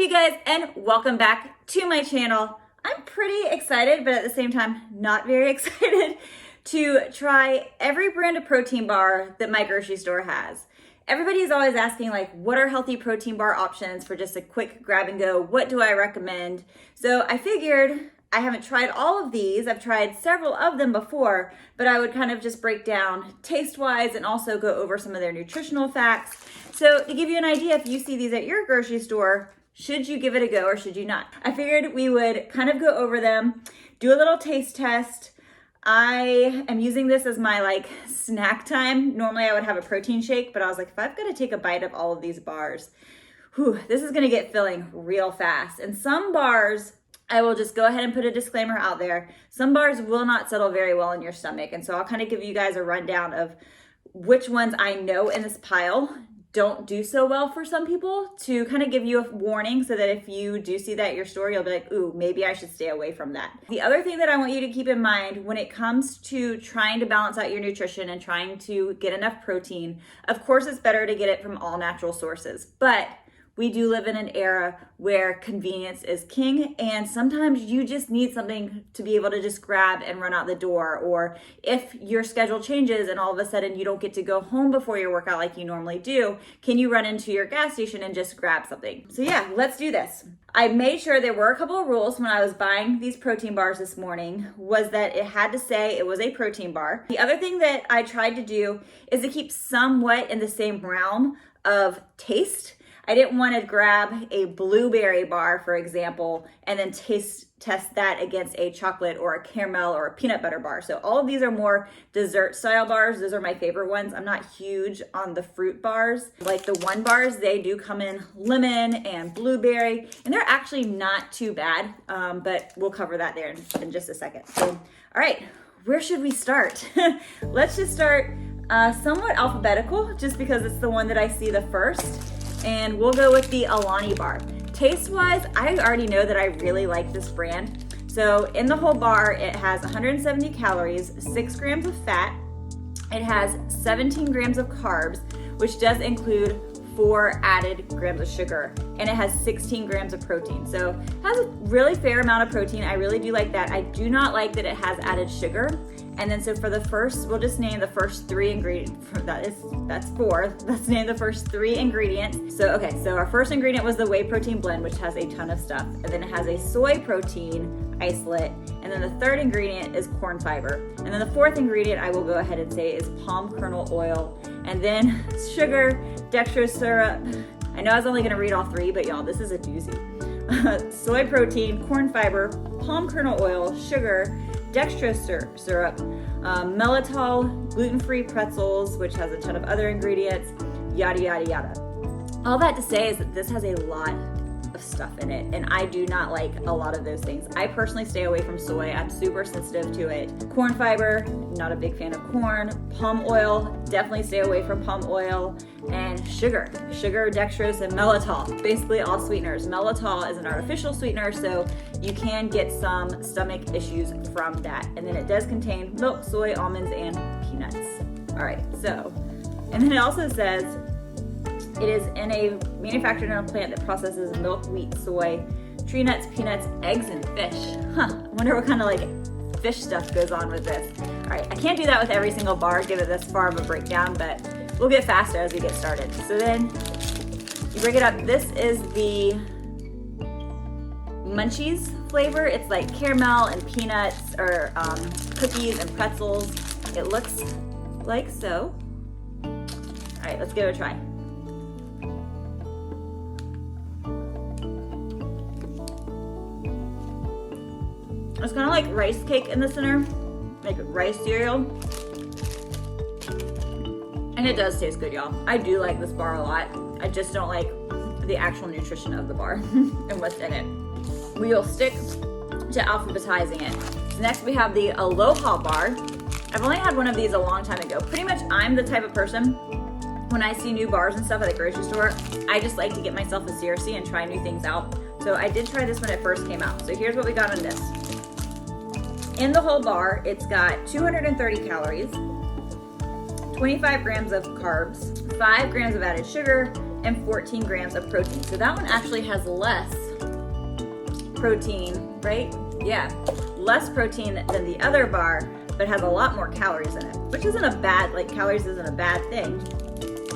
you guys, and welcome back to my channel. I'm pretty excited, but at the same time, not very excited to try every brand of protein bar that my grocery store has. Everybody is always asking, like, what are healthy protein bar options for just a quick grab and go? What do I recommend? So I figured I haven't tried all of these. I've tried several of them before, but I would kind of just break down taste-wise and also go over some of their nutritional facts. So to give you an idea, if you see these at your grocery store, should you give it a go or should you not? I figured we would kind of go over them, do a little taste test. I am using this as my snack time. Normally I would have a protein shake, but I was like, if I've got to take a bite of all of these bars, this is gonna get filling real fast. And some bars, I will just go ahead and put a disclaimer out there. Some bars will not settle very well in your stomach. And so I'll kind of give you guys a rundown of which ones I know in this pile don't do so well for some people, to kind of give you a warning so that if you do see that at your store, you'll be like, ooh, maybe I should stay away from that. The other thing that I want you to keep in mind when it comes to trying to balance out your nutrition and trying to get enough protein, of course it's better to get it from all natural sources, but we do live in an era where convenience is king, and sometimes you just need something to be able to just grab and run out the door. Or if your schedule changes and all of a sudden you don't get to go home before your workout like you normally do, can you run into your gas station and just grab something? So yeah, let's do this. I made sure there were a couple of rules when I was buying these protein bars this morning, was that it had to say it was a protein bar. The other thing that I tried to do is to keep somewhat in the same realm of taste. I didn't want to grab a blueberry bar, for example, and then test that against a chocolate or a caramel or a peanut butter bar. So all of these are more dessert style bars. Those are my favorite ones. I'm not huge on the fruit bars. Like the One bars, they do come in lemon and blueberry, and they're actually not too bad, but we'll cover that there in just a second. So, all right, where should we start? Let's just start somewhat alphabetical, just because it's the one that I see the first. And we'll go with the Alani bar. Taste-wise, I already know that I really like this brand. So in the whole bar, it has 170 calories, 6 grams of fat. It has 17 grams of carbs, which does include 4 added grams of sugar, and it has 16 grams of protein. So it has a really fair amount of protein. I really do like that. I do not like that it has added sugar. And then so for the first, we'll just name the first 3 ingredients. That's 4. Let's name the first 3 ingredients. So okay, so our first ingredient was the whey protein blend, which has a ton of stuff. And then it has a soy protein isolate. And then the third ingredient is corn fiber. And then the fourth ingredient I will go ahead and say is palm kernel oil. And then sugar, dextrose syrup. I know I was only gonna read all 3, but y'all, this is a doozy. Soy protein, corn fiber, palm kernel oil, sugar, dextrose syrup, maltitol, gluten-free pretzels, which has a ton of other ingredients, yada, yada, yada. All that to say is that this has a lot of stuff in it, and I do not like a lot of those things. I personally stay away from soy. I'm super sensitive to it. Corn fiber, not a big fan of corn. Palm oil, definitely stay away from palm oil. And sugar, dextrose, and maltitol, basically all sweeteners. Maltitol is an artificial sweetener, so you can get some stomach issues from that. And then it does contain milk, soy, almonds, and peanuts. All right, so, and then it also says it is manufactured in a plant that processes milk, wheat, soy, tree nuts, peanuts, eggs, and fish. I wonder what kind of fish stuff goes on with this. All right, I can't do that with every single bar, give it this far of a breakdown, but we'll get faster as we get started. So then you break it up. This is the munchies flavor. It's like caramel and peanuts, or cookies and pretzels. It looks like so. All right, let's give it a try. It's kind of like rice cake in the center, like rice cereal. And it does taste good, y'all. I do like this bar a lot. I just don't like the actual nutrition of the bar and what's in it. We will stick to alphabetizing it. So next we have the Aloha bar. I've only had one of these a long time ago. Pretty much I'm the type of person, when I see new bars and stuff at the grocery store, I just like to get myself a CRC and try new things out. So I did try this when it first came out. So here's what we got on this. In the whole bar, it's got 230 calories, 25 grams of carbs, 5 grams of added sugar, and 14 grams of protein. So that one actually has less protein, right? Yeah, less protein than the other bar, but has a lot more calories in it, which isn't a bad, like calories isn't a bad thing.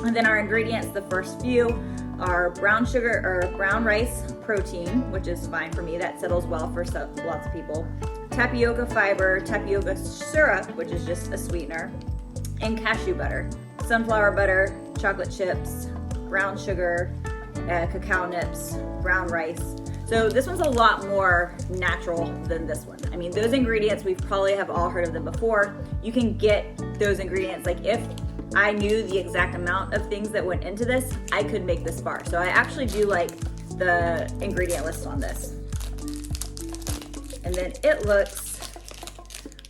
And then our ingredients, the first few are brown sugar or brown rice protein, which is fine for me. That settles well for lots of people. Tapioca fiber, tapioca syrup, which is just a sweetener, and cashew butter, sunflower butter, chocolate chips, brown sugar, cacao nips, brown rice. So this one's a lot more natural than this one. I mean, those ingredients, we probably have all heard of them before. You can get those ingredients, like if I knew the exact amount of things that went into this, I could make this bar. So I actually do like the ingredient list on this. And then it looks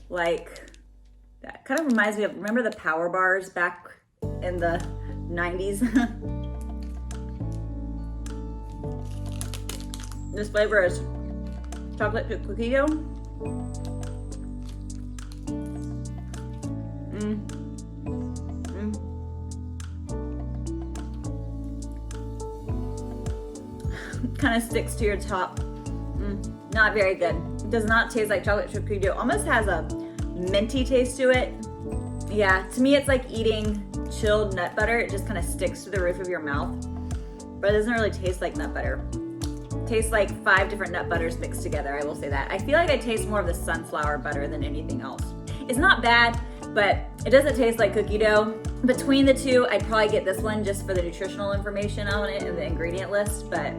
like, that kind of reminds me of, remember the Power Bars back in the 90s? This flavor is chocolate chip cookie dough. Kind of sticks to your top. Not very good. It does not taste like chocolate chip cookie dough. Almost has a minty taste to it. Yeah, to me it's like eating chilled nut butter. It just kind of sticks to the roof of your mouth, but it doesn't really taste like nut butter. It tastes like 5 different nut butters mixed together, I will say that. I feel like I taste more of the sunflower butter than anything else. It's not bad, but it doesn't taste like cookie dough. Between the two, I'd probably get this one just for the nutritional information on it and the ingredient list, but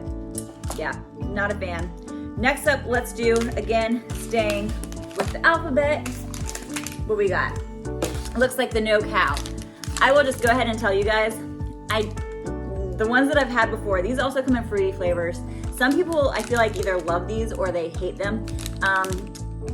yeah, not a fan. Next up, let's do, again, staying with the alphabet, what we got? It looks like the no cow. I will just go ahead and tell you guys, the ones that I've had before, these also come in fruity flavors. Some people, I feel like, either love these or they hate them.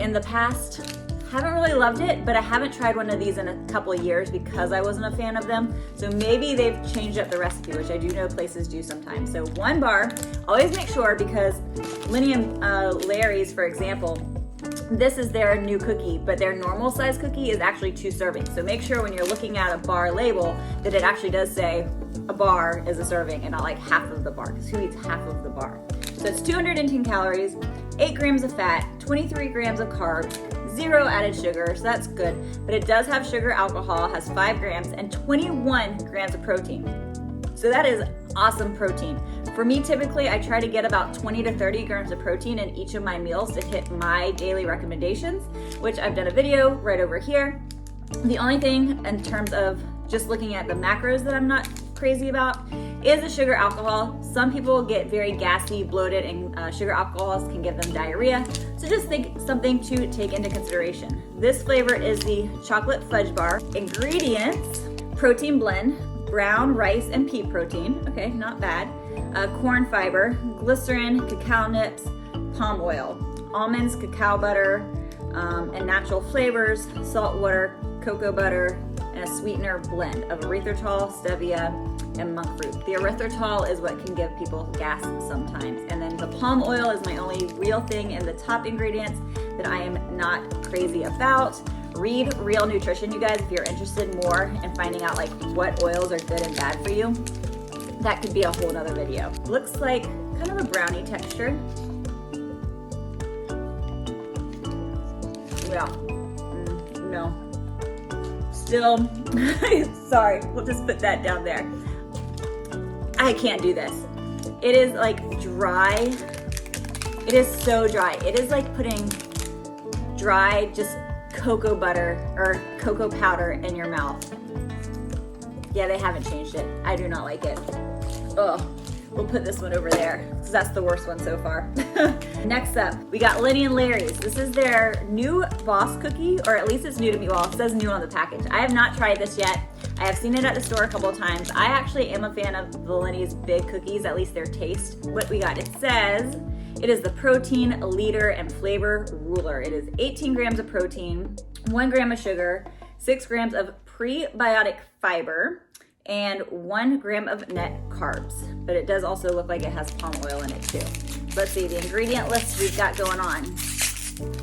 In the past, haven't really loved it, but I haven't tried one of these in a couple of years because I wasn't a fan of them. So maybe they've changed up the recipe, which I do know places do sometimes. So one bar, always make sure, because Lenny Larrys, for example, this is their new cookie, but their normal size cookie is actually 2 servings. So make sure when you're looking at a bar label that it actually does say a bar is a serving and not like half of the bar, because who eats half of the bar? So it's 210 calories, 8 grams of fat, 23 grams of carbs, 0 added sugar, so that's good. But it does have sugar alcohol, has 5 grams, and 21 grams of protein. So that is awesome protein. For me, typically, I try to get about 20 to 30 grams of protein in each of my meals to hit my daily recommendations, which I've done a video right over here. The only thing in terms of just looking at the macros that I'm not crazy about is the sugar alcohol. Some people get very gassy, bloated, and sugar alcohols can give them diarrhea. So just think something to take into consideration. This flavor is the chocolate fudge bar. Ingredients: protein blend, brown rice and pea protein, okay, not bad, corn fiber, glycerin, cacao nips, palm oil, almonds, cacao butter, and natural flavors, salt water, cocoa butter, and a sweetener blend of erythritol, stevia, and monk fruit. The erythritol is what can give people gas sometimes. And then the palm oil is my only real thing in the top ingredients that I am not crazy about. Read Real Nutrition, you guys, if you're interested more in finding out like what oils are good and bad for you. That could be a whole nother video. Looks like kind of a brownie texture. Yeah, no. Still, sorry, we'll just put that down there. I can't do this. It is like dry. It is so dry. It is like putting dry, just cocoa butter or cocoa powder in your mouth. Yeah, they haven't changed it. I do not like it. Ugh. We'll put this one over there because that's the worst one so far. Next up, we got Lenny and Larrys. This is their new boss cookie, or at least it's new to me. Well, it says new on the package. I have not tried this yet. I have seen it at the store a couple of times. I actually am a fan of the Lenny's big cookies, at least their taste. What we got, it says it is the protein leader and flavor ruler. It is 18 grams of protein, 1 gram of sugar, 6 grams of prebiotic fiber, and 1 gram of net carbs. But it does also look like it has palm oil in it too. Let's see, the ingredient list we've got going on.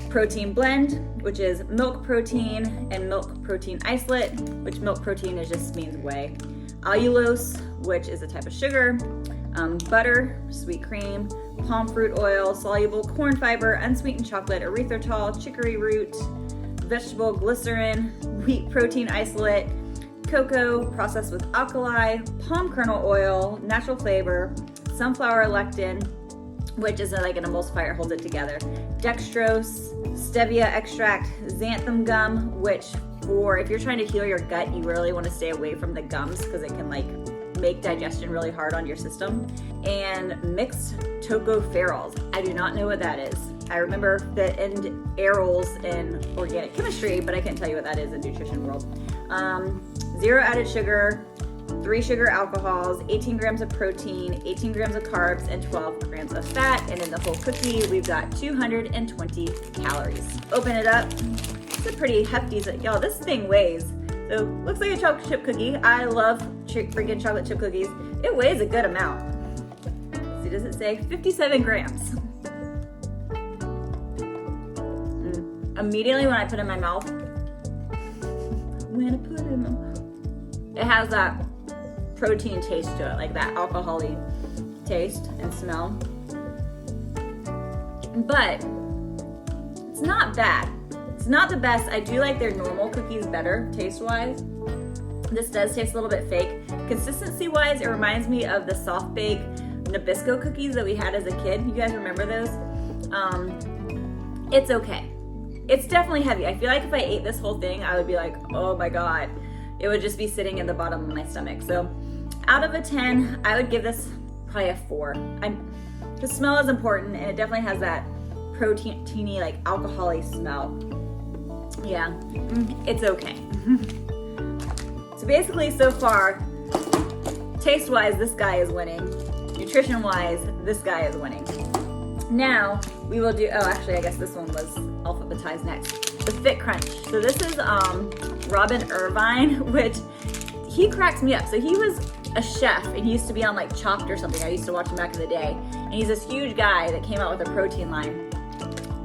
Protein blend, which is milk protein and milk protein isolate, which milk protein is just means whey. Allulose, which is a type of sugar, butter, sweet cream, palm fruit oil, soluble corn fiber, unsweetened chocolate, erythritol, chicory root, vegetable glycerin, wheat protein isolate, cocoa processed with alkali, palm kernel oil, natural flavor, sunflower lectin, which is like an emulsifier, holds it together, dextrose, stevia extract, xanthan gum, which for if you're trying to heal your gut, you really want to stay away from the gums because it can like make digestion really hard on your system, and mixed tocopherols. I do not know what that is. I remember the end aerols in organic chemistry, but I can't tell you what that is in nutrition world. 0 added sugar, 3 sugar alcohols, 18 grams of protein, 18 grams of carbs, and 12 grams of fat. And in the whole cookie, we've got 220 calories. Open it up. It's a pretty hefty, y'all, this thing weighs. So looks like a chocolate chip cookie. I love freaking chocolate chip cookies. It weighs a good amount. Let's see, does it say 57 grams? Immediately when I put it in my mouth, it has that protein taste to it, like that alcohol-y taste and smell. But it's not bad. It's not the best. I do like their normal cookies better taste-wise. This does taste a little bit fake. Consistency-wise, it reminds me of the soft bake Nabisco cookies that we had as a kid. You guys remember those? It's okay. It's definitely heavy. I feel like if I ate this whole thing, I would be like, oh my God. It would just be sitting in the bottom of my stomach. So out of a 10, I would give this probably a 4. The smell is important, and it definitely has that proteiny, like alcohol-y smell. Yeah, it's okay. So basically, so far, taste-wise, this guy is winning. Nutrition-wise, this guy is winning. Now, we will do, oh, actually, I guess this one was alphabetized next. The Fit Crunch. So this is Robin Irvine, which he cracks me up. So he was a chef, and he used to be on like Chopped or something. I used to watch him back in the day. And he's this huge guy that came out with a protein line.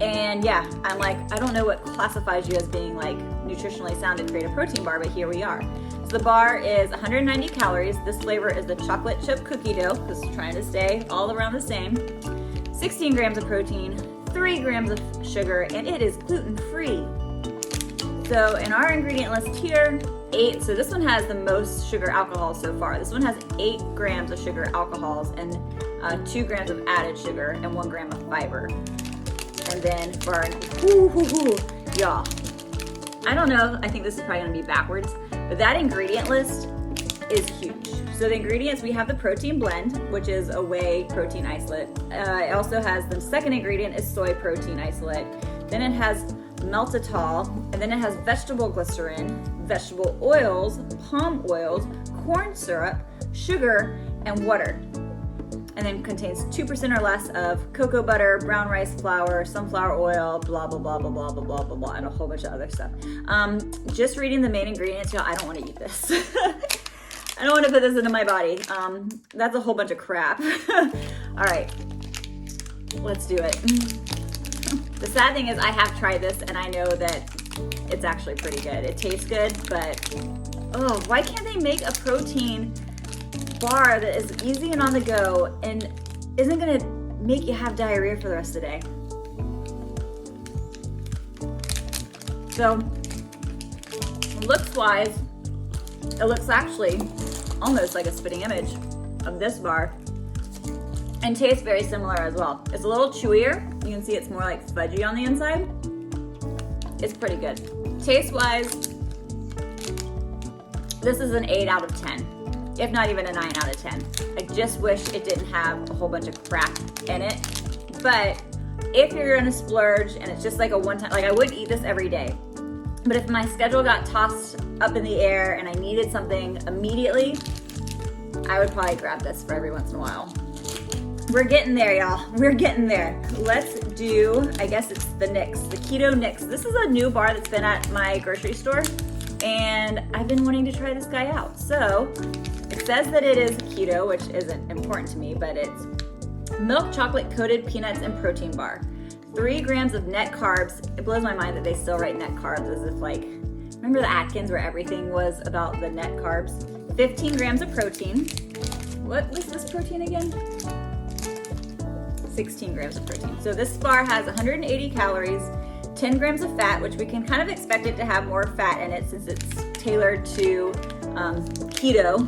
And yeah, I'm like, I don't know what classifies you as being like nutritionally sound to create a protein bar, but here we are. So the bar is 190 calories. This flavor is the chocolate chip cookie dough, because it's trying to stay all around the same. 16 grams of protein, 3 grams of sugar, and it is gluten-free. So in our ingredient list here, 8, so this one has the most sugar alcohol so far. This one has 8 grams of sugar alcohols and 2 grams of added sugar and 1 gram of fiber. And then for our, y'all, I don't know, I think this is probably gonna be backwards, but that ingredient list is huge. So the ingredients, we have the protein blend, which is a whey protein isolate. It also has, the second ingredient is soy protein isolate. Then it has maltitol, and then it has vegetable glycerin, vegetable oils, palm oils, corn syrup, sugar, and water. And then contains 2% or less of cocoa butter, brown rice flour, sunflower oil, blah, blah, blah, blah, blah, blah, blah, blah, blah, and a whole bunch of other stuff. Just reading the main ingredients, y'all, I don't want to eat this. I don't want to put this into my body. That's a whole bunch of crap. All right, let's do it. The sad thing is I have tried this and I know that it's actually pretty good. It tastes good, but oh, why can't they make a protein bar that is easy and on the go and isn't gonna make you have diarrhea for the rest of the day? So, looks wise, it looks actually almost like a spitting image of this bar, and tastes very similar as well. It's a little chewier. You can see it's more like fudgy on the inside. It's pretty good. Taste wise, this is an 8 out of 10, if not even a 9 out of 10. I just wish it didn't have a whole bunch of crap in it. But if you're gonna splurge and it's just like a one-time, like I wouldn't eat this every day. But if my schedule got tossed up in the air and I needed something immediately, I would probably grab this for every once in a while. We're getting there, y'all. We're getting there. Let's do, I guess it's the Nyx, the Keto Nyx. This is a new bar that's been at my grocery store, and I've been wanting to try this guy out. So it says that it is keto, which isn't important to me, but it's milk chocolate coated peanuts and protein bar. 3 grams of net carbs. It blows my mind that they still write net carbs as if like, remember the Atkins where everything was about the net carbs? 15 grams of protein, what was this protein again? 16 grams of protein. So this bar has 180 calories, 10 grams of fat, which we can kind of expect it to have more fat in it since it's tailored to keto.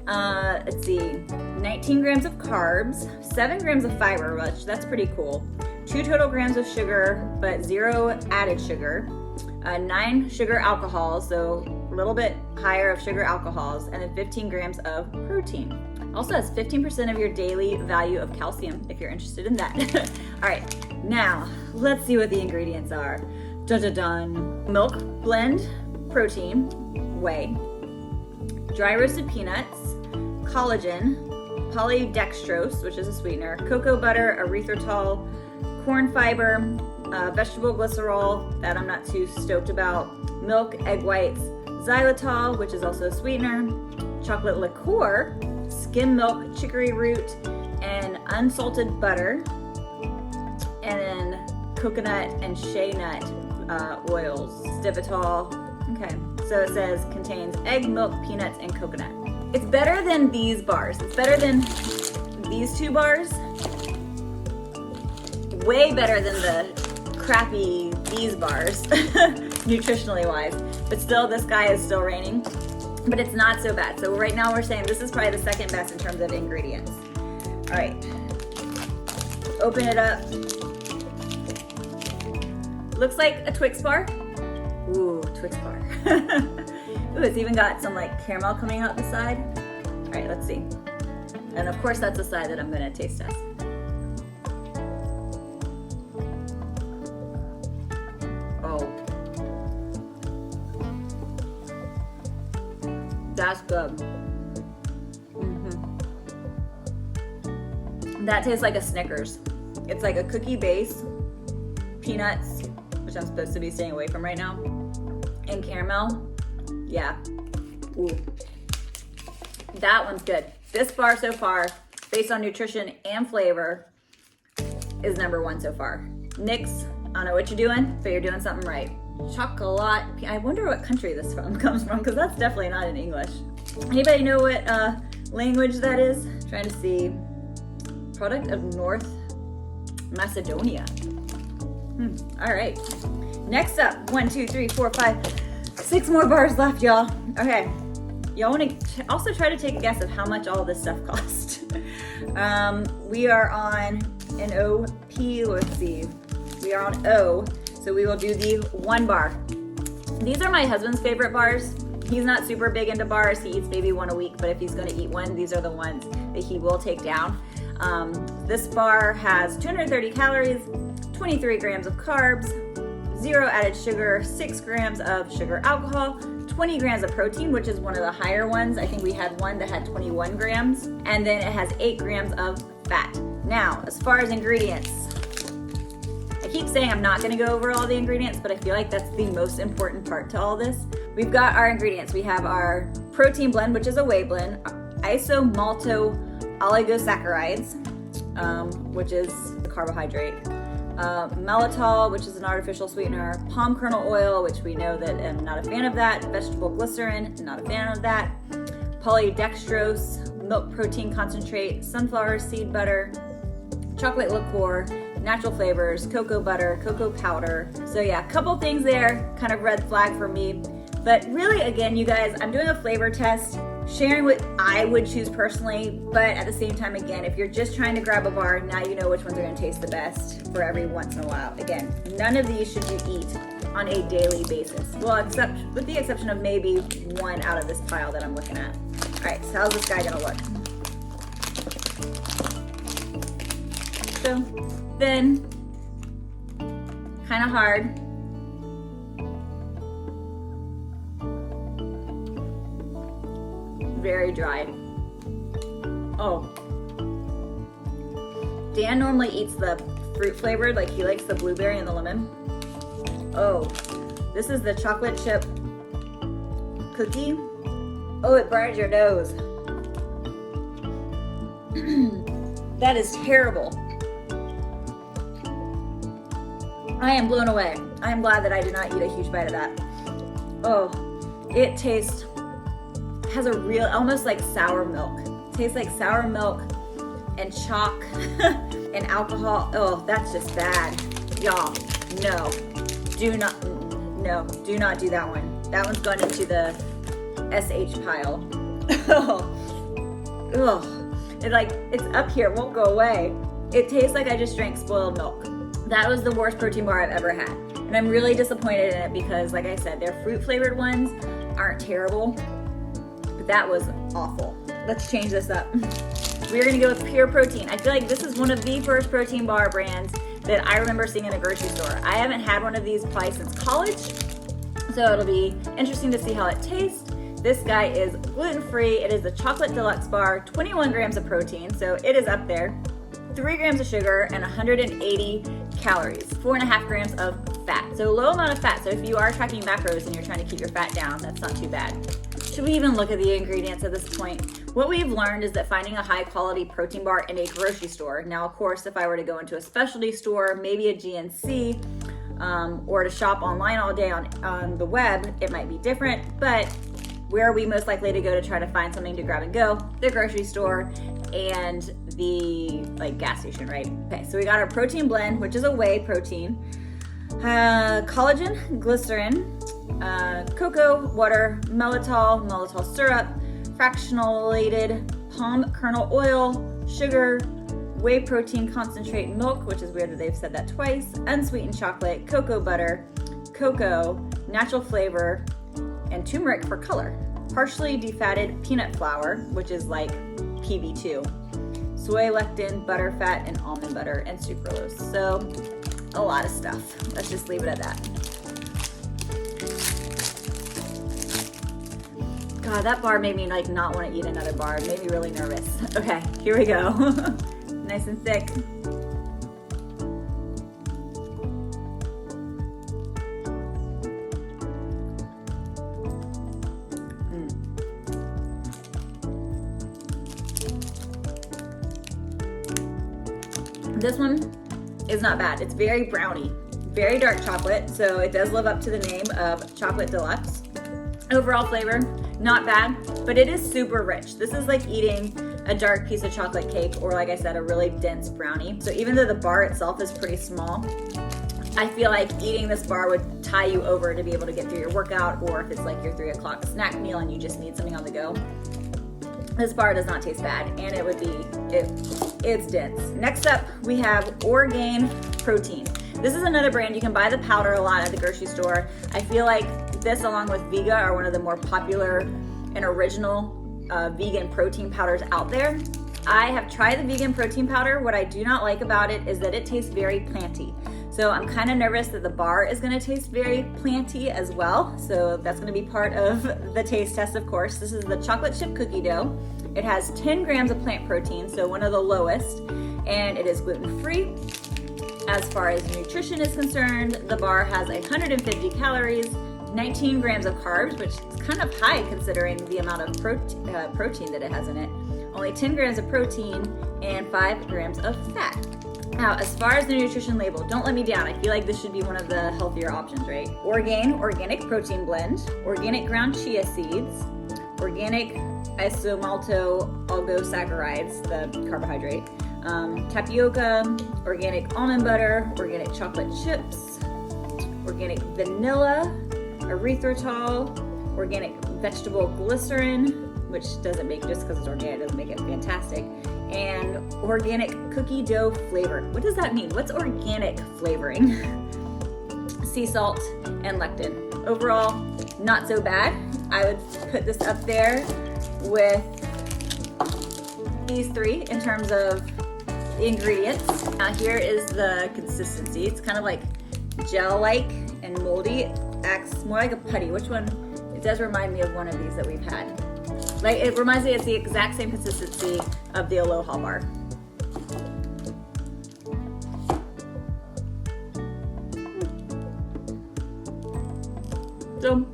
Let's see, 19 grams of carbs, 7 grams of fiber, which that's pretty cool. 2 total grams of sugar, but 0 added sugar. 9 sugar alcohols, so a little bit higher of sugar alcohols, and then 15 grams of protein. Also has 15% of your daily value of calcium if you're interested in that. All right, now let's see what the ingredients are. Dun dun dun. Milk blend protein, whey, dry roasted peanuts, collagen, polydextrose, which is a sweetener, cocoa butter, erythritol, corn fiber, vegetable glycerol, that I'm not too stoked about, milk, egg whites, xylitol, which is also a sweetener, chocolate liqueur, skim milk, chicory root, and unsalted butter, and then coconut and shea nut oils, stevitol. Okay, so it says contains egg, milk, peanuts, and coconut. It's better than these bars. It's better than these 2 bars. Way better than the crappy these bars, nutritionally wise. But still, this guy is still reigning. But it's not so bad. So right now we're saying this is probably the second best in terms of ingredients. All right, open it up. Looks like a Twix bar. Ooh, Twix bar. Ooh, it's even got some like caramel coming out the side. All right, let's see. And of course that's the side that I'm gonna taste test. Oh. That's good. That tastes like a Snickers. It's like a cookie base, peanuts, which I'm supposed to be staying away from right now, and caramel. Yeah. Ooh. That one's good. This bar so far, based on nutrition and flavor, is #1 so far. Nyx, I don't know what you're doing, but you're doing something right. Chocolate. I wonder what country this comes from, because that's definitely not in English. Anybody know what language that is? Trying to see. Product of North Macedonia. All right. Next up, 1, 2, 3, 4, 5, 6 more bars left, y'all. Okay. Y'all want to also try to take a guess of how much all this stuff cost. We are on an OP. Let's see. We are on O. So we will do the 1 bar. These are my husband's favorite bars. He's not super big into bars. He eats maybe 1 a week, but if he's going to eat one, these are the ones that he will take down. This bar has 230 calories, 23 grams of carbs, 0 added sugar, 6 grams of sugar alcohol, 20 grams of protein, which is one of the higher ones. I think we had one that had 21 grams, and then it has 8 grams of fat. Now, as far as ingredients, I keep saying I'm not gonna go over all the ingredients, but I feel like that's the most important part to all this. We've got our ingredients. We have our protein blend, which is a whey blend, isomalto oligosaccharides, which is a carbohydrate, maltitol, which is an artificial sweetener, palm kernel oil, which we know that I'm not a fan of that, vegetable glycerin, not a fan of that, polydextrose, milk protein concentrate, sunflower seed butter, chocolate liqueur, natural flavors, cocoa butter, cocoa powder. So yeah, a couple things there, kind of red flag for me. But really, again, you guys, I'm doing a flavor test, sharing what I would choose personally, but at the same time, again, if you're just trying to grab a bar, now you know which ones are gonna taste the best for every once in a while. Again, none of these should you eat on a daily basis. Well, except with the exception of maybe one out of this pile that I'm looking at. All right, so how's this guy gonna look? So thin, kind of hard. Very dry. Oh. Dan normally eats the fruit flavored, like he likes the blueberry and the lemon. Oh, this is the chocolate chip cookie. Oh, it burns your nose. That is terrible. I am blown away. I am glad that I did not eat a huge bite of that. Oh, it tastes, has a real, almost like sour milk tastes like sour milk and chalk and alcohol. Oh, that's just bad. Y'all, no, do not do that one. That one's gone into the SH pile. Ugh. It's up here, it won't go away. It tastes like I just drank spoiled milk. That was the worst protein bar I've ever had. And I'm really disappointed in it because, like I said, their fruit flavored ones aren't terrible, but that was awful. Let's change this up. We're gonna go with Pure Protein. I feel like this is one of the first protein bar brands that I remember seeing in a grocery store. I haven't had one of these probably since college, so it'll be interesting to see how it tastes. This guy is gluten-free. It is the chocolate deluxe bar, 21 grams of protein, so it is up there. 3 grams of sugar and 180 calories, 4.5 grams of fat. So low amount of fat. So if you are tracking macros and you're trying to keep your fat down, that's not too bad. Should we even look at the ingredients at this point? What we've learned is that finding a high quality protein bar in a grocery store, now of course, if I were to go into a specialty store, maybe a GNC, or to shop online all day on the web, it might be different, but where are we most likely to go to try to find something to grab and go? The grocery store and the gas station, right? Okay, so we got our protein blend, which is a whey protein, collagen, glycerin, cocoa, water, maltitol syrup, fractionated palm kernel oil, sugar, whey protein concentrate milk, which is weird that they've said that twice, unsweetened chocolate, cocoa butter, cocoa, natural flavor, and turmeric for color, partially defatted peanut flour, which is like PB2, soy lectin, butter fat, and almond butter, and sucralose. So a lot of stuff. Let's just leave it at that. God, that bar made me not want to eat another bar. It made me really nervous. Okay, here we go. Nice and thick. This one is not bad. It's very brownie, very dark chocolate, so it does live up to the name of chocolate deluxe. Overall flavor, not bad, but it is super rich. This is like eating a dark piece of chocolate cake, or like I said, a really dense brownie. So even though the bar itself is pretty small, I feel like eating this bar would tie you over to be able to get through your workout, or if it's like your 3 o'clock snack meal and you just need something on the go. This bar does not taste bad, and it's dense. Next up, we have Oregane protein. This is another brand. You can buy the powder a lot at the grocery store. I feel like this, along with Vega, are one of the more popular and original vegan protein powders out there. I have tried the vegan protein powder. What I do not like about it is that it tastes very planty. So I'm kind of nervous that the bar is going to taste very planty as well. So that's going to be part of the taste test, of course. This is the chocolate chip cookie dough. It has 10 grams of plant protein, so one of the lowest, and it is gluten-free. As far as nutrition is concerned, the bar has 150 calories, 19 grams of carbs, which is kind of high considering the amount of protein that it has in it. Only 10 grams of protein and 5 grams of fat. Now, as far as the nutrition label, don't let me down. I feel like this should be one of the healthier options, right? Oregane organic protein blend, organic ground chia seeds, organic isomalto oligosaccharides, the carbohydrate, tapioca, organic almond butter, organic chocolate chips, organic vanilla, erythritol, organic vegetable glycerin, which doesn't make, just because it's organic doesn't make it fantastic, and organic cookie dough flavor. What does that mean? What's organic flavoring? Sea salt and lectin. Overall, not so bad. I would put this up there with these 3 in terms of the ingredients. Now here is the consistency. It's kind of like gel-like and moldy. It acts more like a putty. Which one? It does remind me of one of these that we've had. Like, it reminds me, it's the exact same consistency of the Aloha bar. So,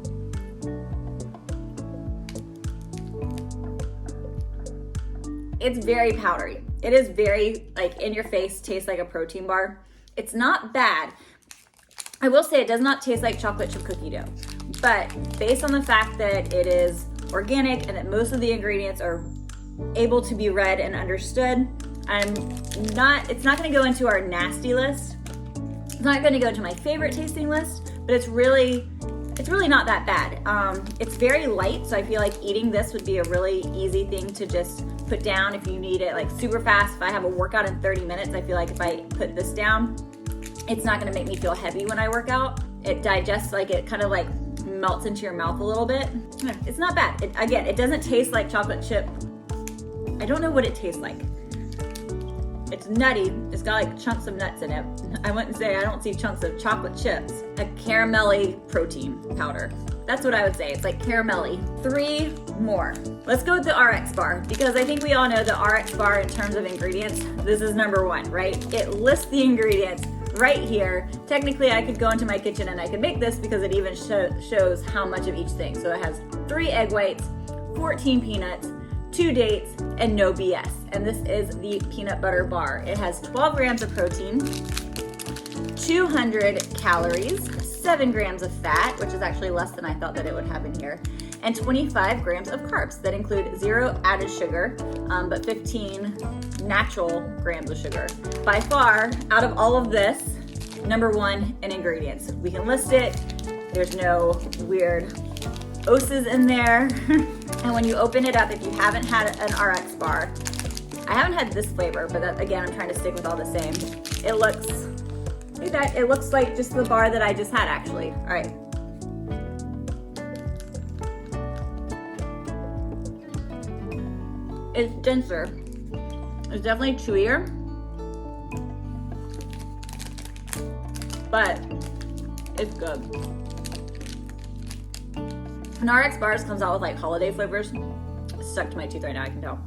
it's very powdery. It is very, in your face, tastes like a protein bar. It's not bad. I will say it does not taste like chocolate chip cookie dough, but based on the fact that it is organic and that most of the ingredients are able to be read and understood. It's not gonna go into our nasty list. It's not gonna go into my favorite tasting list, but it's really not that bad. It's very light, so I feel like eating this would be a really easy thing to just put down if you need it like super fast. If I have a workout in 30 minutes, I feel like if I put this down, it's not gonna make me feel heavy when I work out. It digests, like it kind of like melts into your mouth a little bit. It's not bad. Again, it doesn't taste like chocolate chip. I don't know what it tastes like. It's nutty. It's got like chunks of nuts in it. I wouldn't say I don't see chunks of chocolate chips. A caramelly protein powder. That's what I would say. It's like caramelly. 3 more. Let's go with the RX bar, because I think we all know the RX bar in terms of ingredients. This is number 1, right? It lists the ingredients right here. Technically, I could go into my kitchen and I could make this because it even shows how much of each thing. So it has 3 egg whites, 14 peanuts, 2 dates, and no BS. And this is the peanut butter bar. It has 12 grams of protein, 200 calories, 7 grams of fat, which is actually less than I thought that it would have in here, and 25 grams of carbs that include 0 added sugar, but 15 natural grams of sugar. By far, out of all of this, number 1 in ingredients. We can list it. There's no weird oses in there. And when you open it up, if you haven't had an RX bar, I haven't had this flavor, but that, again, I'm trying to stick with all the same. It looks like that. It looks like just the bar that I just had, actually. All right. It's denser. It's definitely chewier, but it's good. And RX bars comes out with like holiday flavors. It's stuck to my tooth right now, I can tell.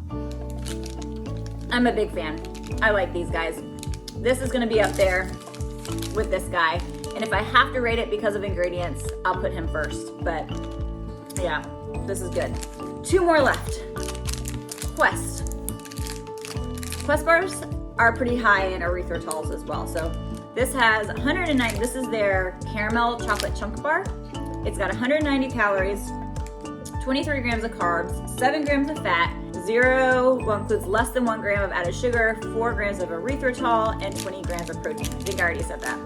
I'm a big fan. I like these guys. This is gonna be up there with this guy. And if I have to rate it because of ingredients, I'll put him first. But yeah, this is good. 2 more left. Quest. Quest bars are pretty high in erythritols as well. So this has 109, this is their caramel chocolate chunk bar. It's got 190 calories, 23 grams of carbs, 7 grams of fat, includes less than 1 gram of added sugar, 4 grams of erythritol, and 20 grams of protein. I think I already said that.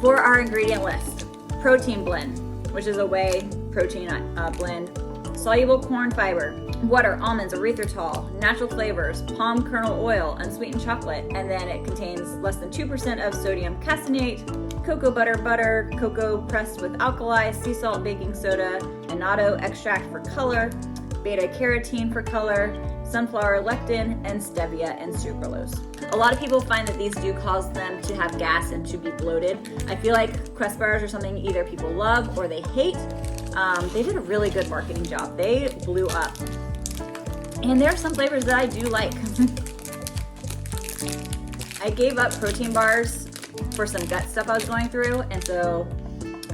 For our ingredient list, protein blend, which is a whey protein blend, soluble corn fiber, water, almonds, erythritol, natural flavors, palm kernel oil, unsweetened chocolate, and then it contains less than 2% of sodium caseinate, cocoa butter, cocoa pressed with alkali, sea salt, baking soda, annatto extract for color, beta carotene for color, sunflower lectin, and stevia and sucralose. A lot of people find that these do cause them to have gas and to be bloated. I feel like Quest bars are something either people love or they hate. They did a really good marketing job. They blew up. And there are some flavors that I do like. I gave up protein bars for some gut stuff I was going through, and so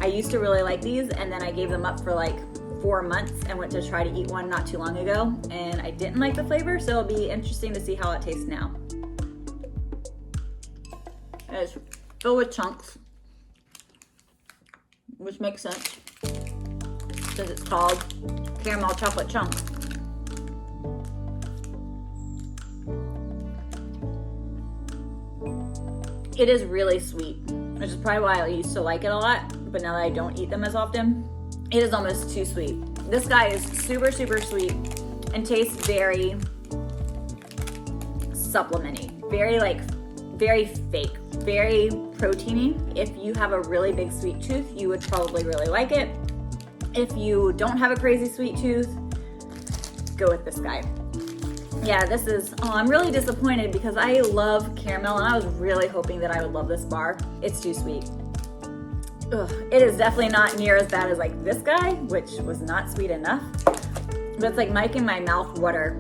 I used to really like these, and then I gave them up for like 4 months and went to try to eat one not too long ago, and I didn't like the flavor, so it'll be interesting to see how it tastes now. It's filled with chunks, which makes sense because it's called caramel chocolate chunk. It is really sweet, which is probably why I used to like it a lot, but now that I don't eat them as often, it is almost too sweet. This guy is super, super sweet and tastes very supplementy, very fake, very proteiny. If you have a really big sweet tooth, you would probably really like it. If you don't have a crazy sweet tooth, go with this guy. Yeah, this is, I'm really disappointed because I love caramel and I was really hoping that I would love this bar. It's too sweet. Ugh, it is definitely not near as bad as like this guy, which was not sweet enough. But it's like making my mouth water.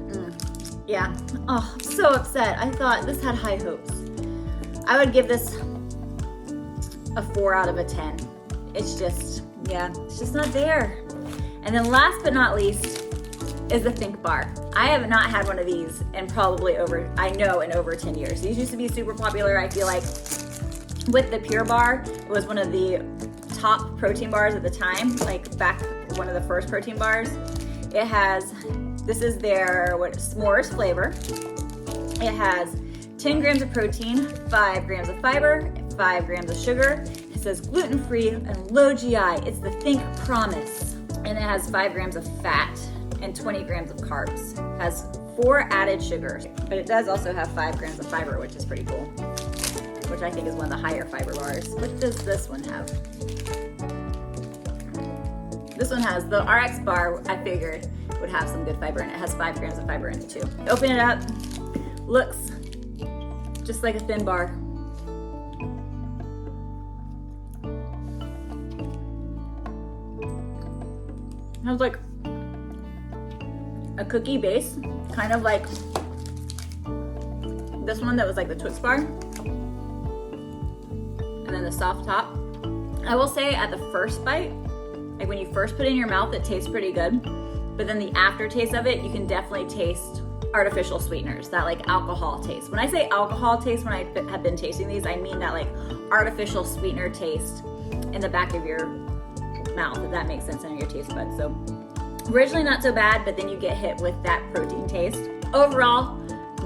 Yeah, oh, I'm so upset. I thought this had high hopes. I would give this a 4 out of a 10. It's just, yeah, it's just not there. And then last but not least is the Think bar. I have not had one of these in probably in over 10 years. These used to be super popular. I feel like with the Pure bar, it was one of the top protein bars at the time, like back one of the first protein bars. It has This is their s'mores flavor. It has 10 grams of protein, 5 grams of fiber, 5 grams of sugar. It says gluten-free and low GI. It's the Think Promise. And it has 5 grams of fat and 20 grams of carbs. It has 4 added sugars, but it does also have 5 grams of fiber, which is pretty cool, which I think is one of the higher fiber bars. What does this one have? This one has the RX bar, I figured would have some good fiber in it. It has 5 grams of fiber in it too. Open it up, looks just like a thin bar. It has like a cookie base, kind of like this one that was like the Twix bar. And then the soft top. I will say at the first bite, like when you first put it in your mouth, it tastes pretty good. But then the aftertaste of it, you can definitely taste artificial sweeteners, that like alcohol taste. When I say alcohol taste, when I have been tasting these, I mean that like artificial sweetener taste in the back of your mouth, if that makes sense, in your taste buds. So originally not so bad, but then you get hit with that protein taste. Overall,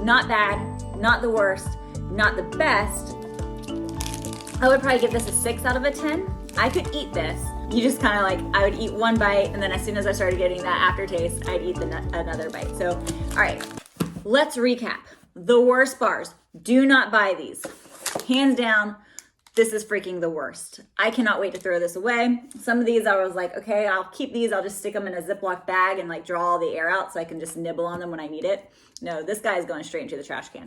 not bad, not the worst, not the best. I would probably give this a 6 out of a 10. I could eat this. You just kind of like, I would eat one bite, and then as soon as I started getting that aftertaste, I'd eat another bite. So, all right, let's recap. The worst bars. Do not buy these. Hands down, this is freaking the worst. I cannot wait to throw this away. Some of these I was like, okay, I'll keep these. I'll just stick them in a Ziploc bag and like draw all the air out so I can just nibble on them when I need it. No, this guy is going straight into the trash can.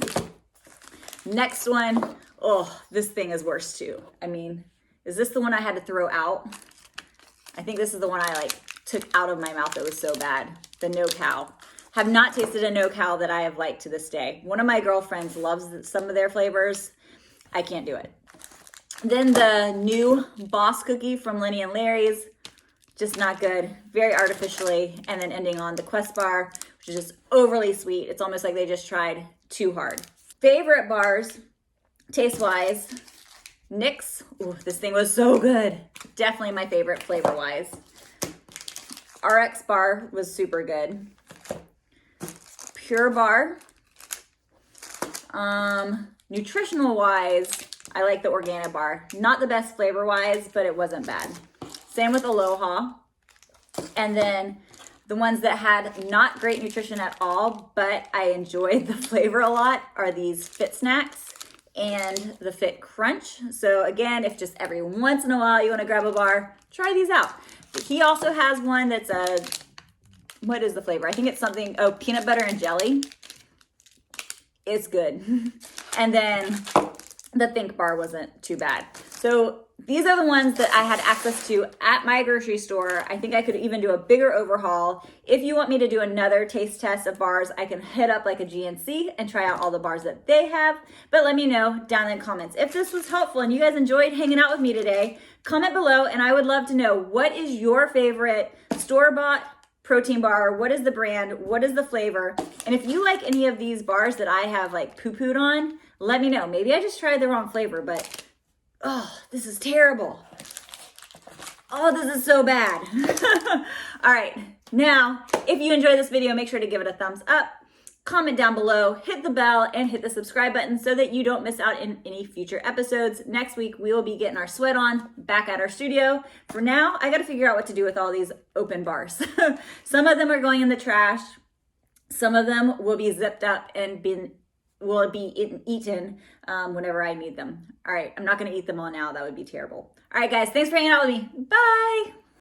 Next one. Oh, this thing is worse too. I mean, is this the one I had to throw out? I think this is the one I like took out of my mouth. It was so bad. The No Cow. Have not tasted a No Cow that I have liked to this day. One of my girlfriends loves some of their flavors. I can't do it. Then the new Boss cookie from Lenny and Larrys. Just not good. Very artificially. And then ending on the Quest bar, which is just overly sweet. It's almost like they just tried too hard. Favorite bars, taste-wise. Nyx. Ooh, this thing was so good. Definitely my favorite flavor-wise. RX bar was super good. Pure bar. Nutritional-wise, I like the Oregane bar. Not the best flavor-wise, but it wasn't bad. Same with Aloha. And then the ones that had not great nutrition at all, but I enjoyed the flavor a lot, are these Fit Snacks and the Fit Crunch. So again, if just every once in a while you want to grab a bar, try these out. But he also has one that's what is the flavor? I think it's something, peanut butter and jelly. It's good. And then the Think bar wasn't too bad. So these are the ones that I had access to at my grocery store. I think I could even do a bigger overhaul. If you want me to do another taste test of bars, I can hit up like a GNC and try out all the bars that they have. But let me know down in the comments. If this was helpful and you guys enjoyed hanging out with me today, comment below and I would love to know, what is your favorite store-bought protein bar? What is the brand? What is the flavor? And if you like any of these bars that I have like poo-pooed on, let me know. Maybe I just tried the wrong flavor, but oh, this is terrible. Oh, this is so bad. All right, now, if you enjoyed this video, make sure to give it a thumbs up, comment down below, hit the bell, and hit the subscribe button so that you don't miss out in any future episodes. Next week, we will be getting our sweat on back at our studio. For now, I gotta figure out what to do with all these open bars. Some of them are going in the trash. Some of them will be zipped up and will be eaten whenever I need them. All right, I'm not gonna eat them all now. That would be terrible. All right, guys, thanks for hanging out with me. Bye.